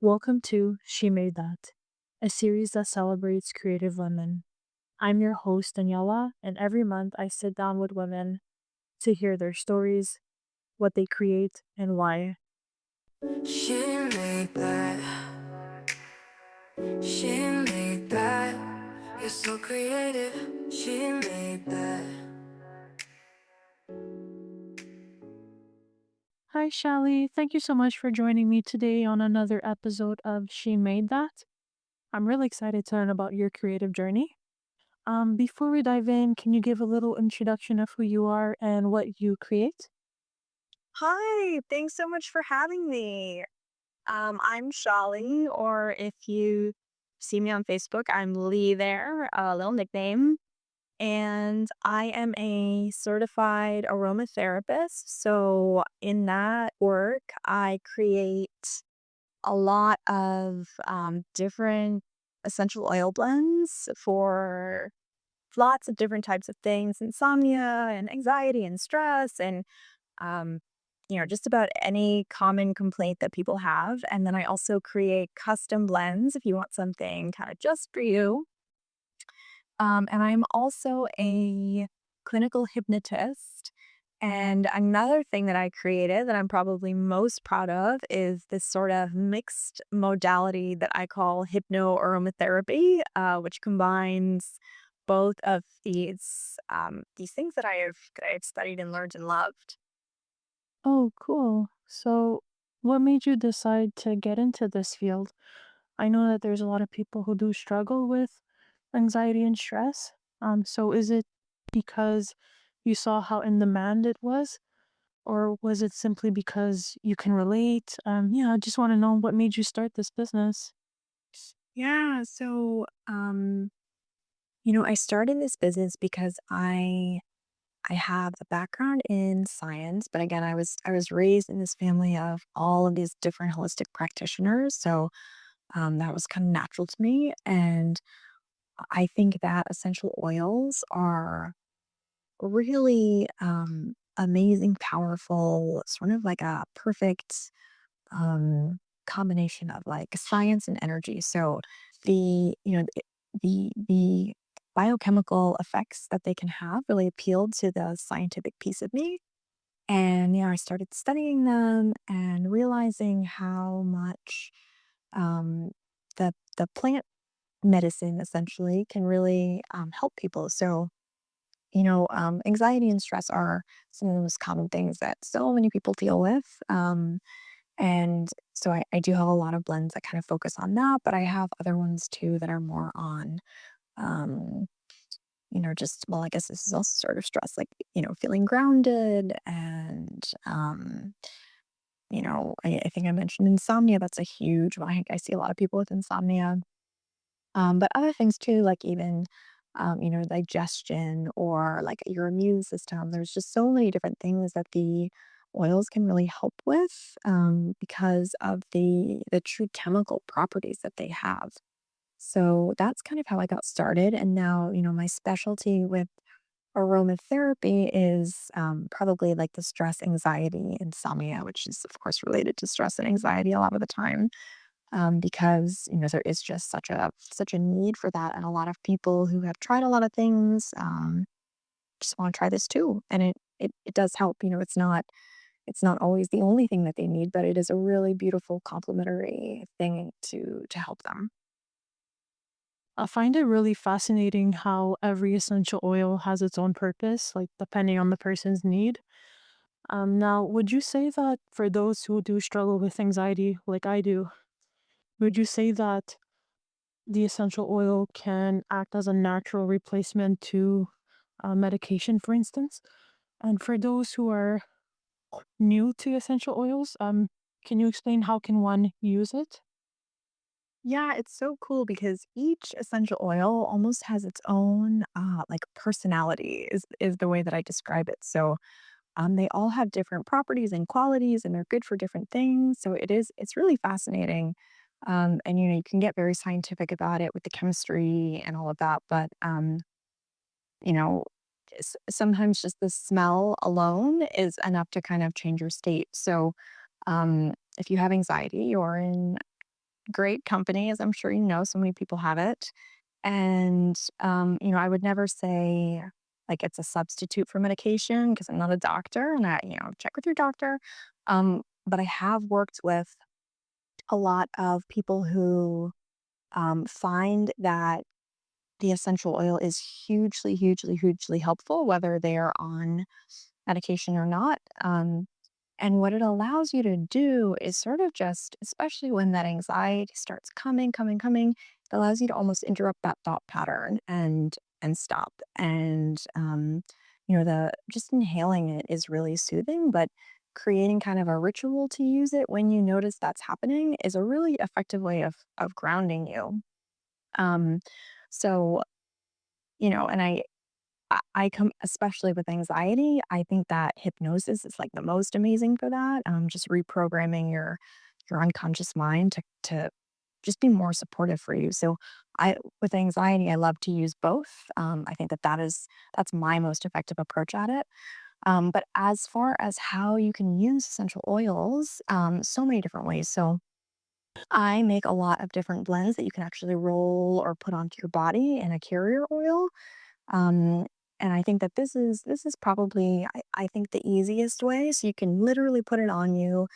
Welcome to She Made That, a series that celebrates creative women. I'm your host, Daniela, and every month I sit down with women to hear their stories, what they create, and why. She made that. She made that. You're so creative. She made that. Hi, Shalli. Thank you so much for joining me today on another episode of She Made That. I'm really excited to learn about your creative journey. Before we dive in, can you give a little introduction of who you are and what you create? Hi, thanks so much for having me. I'm Shalli, or if you see me on Facebook, I'm Lee there, a little nickname. And I am a certified aromatherapist. So in that work, I create a lot of different essential oil blends for lots of different types of things, insomnia and anxiety and stress and um, just about any common complaint that people have. And then I also create custom blends if you want something kind of just for you. And I'm also a clinical hypnotist. And another thing that I created that I'm probably most proud of is this sort of mixed modality that I call hypno aromatherapy, which combines both of these things that I've studied and learned and loved. Oh, cool. So, what made you decide to get into this field? I know that there's a lot of people who do struggle with anxiety and stress. So is it because you saw how in demand it was, or was it simply because you can relate? Yeah, I just want to know what made you start this business. Yeah, so I started this business because I have a background in science, but again, I was raised in this family of all of these different holistic practitioners, so that was kind of natural to me. And I think that essential oils are really amazing, powerful, sort of like a perfect combination of like science and energy. So the biochemical effects that they can have really appealed to the scientific piece of me. And I started studying them and realizing how much um, the plant medicine essentially can really help people. So anxiety and stress are some of the most common things that so many people deal with. And so I do have a lot of blends that kind of focus on that, but I have other ones too that are more on, um, just, well, I guess this is also sort of stress, like, feeling grounded and, I think I mentioned insomnia. That's a huge one. I see a lot of people with insomnia. But other things too, like even, digestion or like your immune system. There's just so many different things that the oils can really help with because of the true chemical properties that they have. So that's kind of how I got started. And now, my specialty with aromatherapy is probably like the stress, anxiety, insomnia, which is of course related to stress and anxiety a lot of the time because there is just such a need for that, and a lot of people who have tried a lot of things just want to try this too, and it does help. It's not always the only thing that they need, but it is a really beautiful complementary thing to help them. I find it really fascinating how every essential oil has its own purpose, like depending on the person's need. Now, would you say that for those who do struggle with anxiety, like I do, would you say that the essential oil can act as a natural replacement to medication, for instance? And for those who are new to essential oils, can you explain how can one use it? Yeah, it's so cool because each essential oil almost has its own like personality is the way that I describe it. So they all have different properties and qualities, and they're good for different things. So it's really fascinating. And you can get very scientific about it with the chemistry and all of that. But you know, sometimes just the smell alone is enough to kind of change your state. So if you have anxiety or in great company, as I'm sure you know, so many people have it. And, I would never say like it's a substitute for medication because I'm not a doctor and check with your doctor. But I have worked with a lot of people who find that the essential oil is hugely, hugely, hugely helpful, whether they are on medication or not. And what it allows you to do is sort of just, especially when that anxiety starts coming, it allows you to almost interrupt that thought pattern and stop. And the just inhaling it is really soothing, but creating kind of a ritual to use it when you notice that's happening is a really effective way of grounding you. Um, so and I come especially with anxiety, I think that hypnosis is, like, the most amazing for that, just reprogramming your unconscious mind to just be more supportive for you, so I with anxiety, I love to use both, I think that's my most effective approach at it, but as far as how you can use essential oils, so many different ways, so I make a lot of different blends that you can actually roll or put onto your body in a carrier oil, um, and I think that this is probably I think the easiest way. So you can literally put it on you.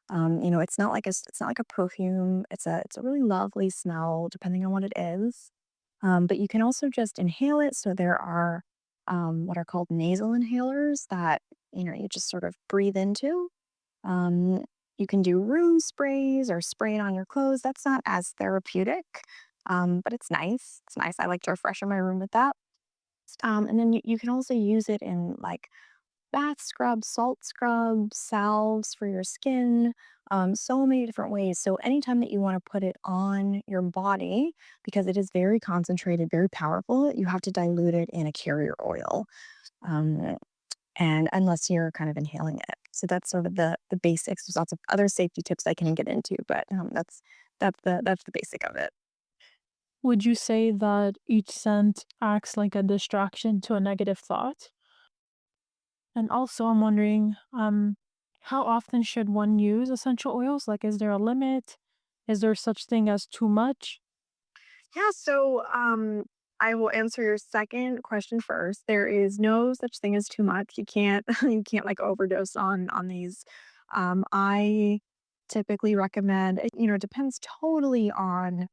It's not like a perfume. It's a really lovely smell depending on what it is. But you can also just inhale it. So there are what are called nasal inhalers that you just sort of breathe into. Um, you can do room sprays or spray it on your clothes. That's not as therapeutic, but it's nice. It's nice. I like to refresh my room with that. And then you can also use it in like bath scrubs, salt scrubs, salves for your skin, so many different ways. So, anytime that you want to put it on your body, because it is very concentrated, very powerful, you have to dilute it in a carrier oil. Um, and unless you're kind of inhaling it. So, that's sort of the basics. There's lots of other safety tips I can get into, but that's the basic of it. Would you say that each scent acts like a distraction to a negative thought? And also, I'm wondering, how often should one use essential oils? Like, is there a limit? Is there such thing as too much? Yeah, so I will answer your second question first. There is no such thing as too much. You can't you can't like overdose on these. I typically recommend it depends totally on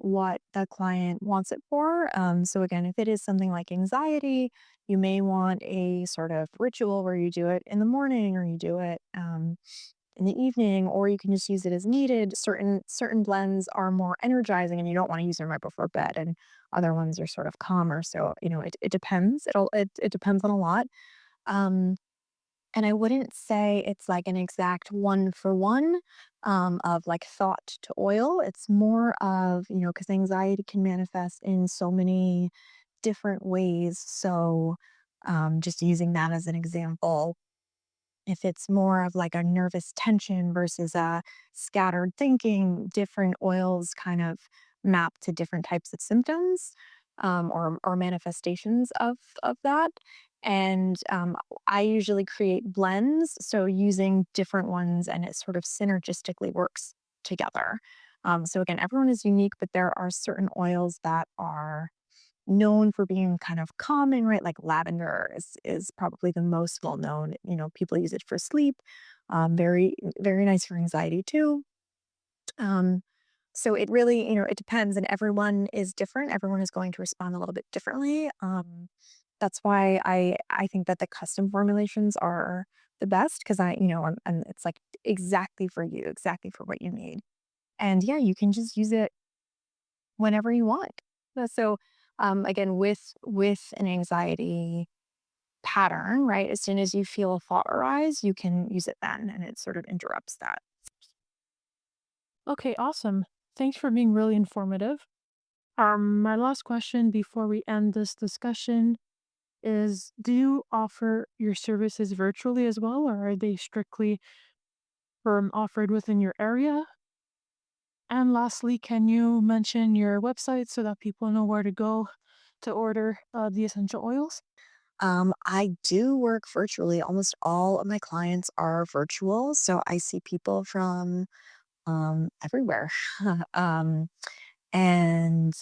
what the client wants it for. So again, if it is something like anxiety, you may want a sort of ritual where you do it in the morning or you do it in the evening, or you can just use it as needed. Certain blends are more energizing and you don't want to use them right before bed, and other ones are sort of calmer. So, it depends. It depends on a lot. Um, and I wouldn't say it's like an exact one for one of like thought to oil. It's more of, because anxiety can manifest in so many different ways. So just using that as an example, if it's more of like a nervous tension versus a scattered thinking, different oils kind of map to different types of symptoms or manifestations of that. And I usually create blends, so using different ones, and it sort of synergistically works together. So again, everyone is unique, but there are certain oils that are known for being kind of calming, right? Like lavender is probably the most well known. People use it for sleep. Very very nice for anxiety too. Um, so it really, it depends, and everyone is different. Everyone is going to respond a little bit differently. That's why I think that the custom formulations are the best because and it's like exactly for you, exactly for what you need. And yeah, you can just use it whenever you want. So, again, with an anxiety pattern, right? As soon as you feel a thought arise, you can use it then, and it sort of interrupts that. Okay, awesome. Thanks for being really informative. My last question before we end this discussion is, do you offer your services virtually as well, or are they strictly offered within your area? And lastly, can you mention your website so that people know where to go to order the essential oils? I do work virtually. Almost all of my clients are virtual, so I see people from everywhere. um, and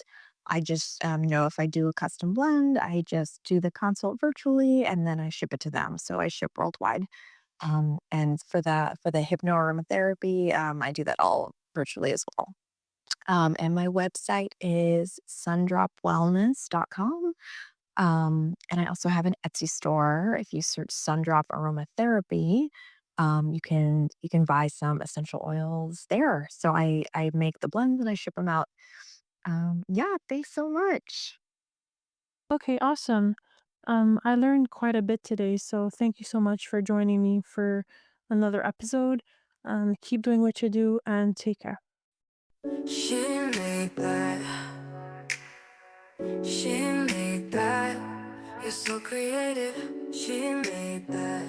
I just know if I do a custom blend, I just do the consult virtually and then I ship it to them. So I ship worldwide. And for the hypnoaromatherapy, I do that all virtually as well. And my website is sundropwellness.com. And I also have an Etsy store. If you search Sundrop Aromatherapy, you can buy some essential oils there. So I make the blends and I ship them out. Yeah, thanks so much. Okay, awesome. I learned quite a bit today, so thank you so much for joining me for another episode. Keep doing what you do and take care. She made that. She made that. You're so creative. She made that.